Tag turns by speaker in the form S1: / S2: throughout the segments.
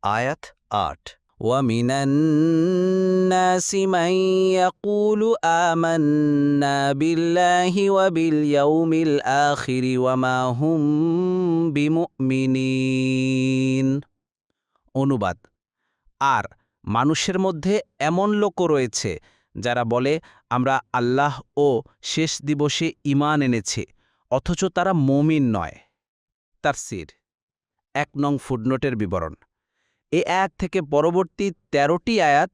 S1: আয়াত ৮ وَمِنَ النَّاسِ مَن يَقُولُ آمَنَّا بِاللَّهِ وَبِالْيَوْمِ الْآخِرِ وَمَا هُم بِمُؤْمِنِينَ। অনুবাদ, আর মানুষের মধ্যে এমন লোকও রয়েছে যারা বলে আমরা আল্লাহ ও শেষ দিবসে ঈমান এনেছে, অথচ তারা মুমিন নয়। তাফসীর ১ নং ফুটনোটের বিবরণ। এই আয়াত থেকে পরবর্তী ১৩টি আয়াত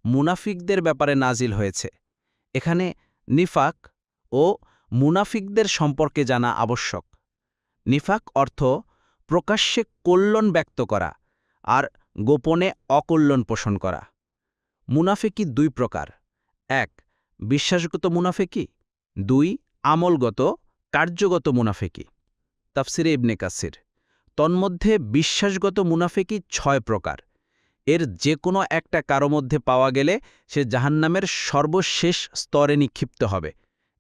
S1: মুনাফিকদের ব্যাপারে নাজিল হয়েছে। এখানে নিফাক ও মুনাফিকদের সম্পর্কে জানা আবশ্যক। নিফাক অর্থ প্রকাশ্যে কল্যাণ ব্যক্ত করা আর গোপনে অকল্যাণ পোষণ করা। মুনাফিকি ২ প্রকার: ১ বিশ্বাসগত মুনাফিকি, ২ আমলগত কার্যগত মুনাফিকি। তাফসিরে ইবনে কাসির। তন্মধ্যে বিশ্বাসগত মুনাফিকি ৬ প্রকার। এর যে কোনো একটা কারো মধ্যে পাওয়া গেলে সে জাহান্নামের সর্বশেষ স্তরে নিক্ষিপ্ত হবে।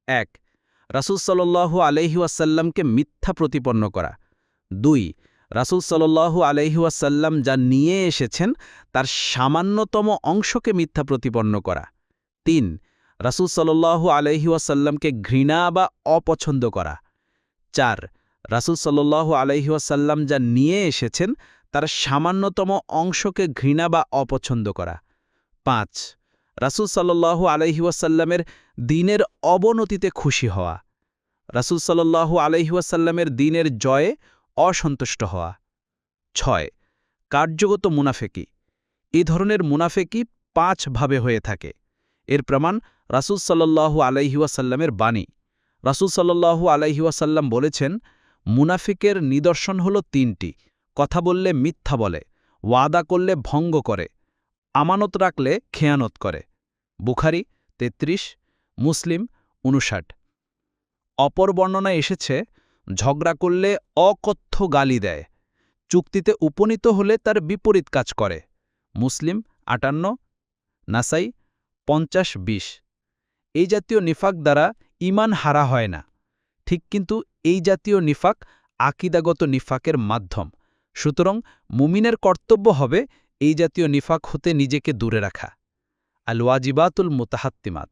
S1: ১ রাসূল সাল্লাল্লাহু আলাইহি ওয়াসাল্লামকে মিথ্যা প্রতিপন্ন করা। ২ রাসূল সাল্লাল্লাহু আলাইহি ওয়াসাল্লাম যা নিয়ে এসেছেন তার সামান্যতম অংশকে মিথ্যা প্রতিপন্ন করা। ৩ রাসূল সাল্লাল্লাহু আলাইহি ওয়াসাল্লামকে ঘৃণা বা অপছন্দ করা। ৪ রাসূল সাল্লাল্লাহু আলাইহি ওয়াসাল্লাম যা নিয়ে এসেছেন তার সামান্যতম অংশকে ঘৃণা বা অপছন্দ করা। ৫ রাসূল সাল্লাল্লাহু আলাইহি ওয়াসাল্লামের দ্বীনের অবনতিতে খুশি হওয়া। রাসূল সাল্লাল্লাহু আলাইহি ওয়াসাল্লামের দ্বীনের জয়ে অসন্তুষ্ট হওয়া। ৬ কার্যগত মুনাফিকি। এই ধরনের মুনাফিকি ৫ ভাবে হয়ে থাকে। এর প্রমাণ রাসূল সাল্লাল্লাহু আলাইহি ওয়াসাল্লামের বাণী। রাসূল সাল্লাল্লাহু আলাইহি ওয়াসাল্লাম বলেছেন, মুনাফিকের নিদর্শন হল ৩টি: কথা বললে মিথ্যা বলে, ওয়াদা করলে ভঙ্গ করে, আমানত রাখলে খেয়ানত করে। বুখারী ৩৩, মুসলিম ৫৯। অপর বর্ণনায় এসেছে, ঝগড়া করলে অকথ্য গালি দেয়, চুক্তিতে উপনীত হলে তার বিপরীত কাজ করে। মুসলিম ৫৮, নাসাই ৫০-২০। এই জাতীয় নিফাক দ্বারা ঈমান হারা হয় না, ঠিক, কিন্তু এই জাতীয় নিফাক আকীদাগত নিফাকের মাধ্যম। সুতরাং মুমিনের কর্তব্য হবে এই জাতীয় নিফাক হতে নিজেকে দূরে রাখা। আল ওয়াজিবাতুল মুতাহাত্তিমাত।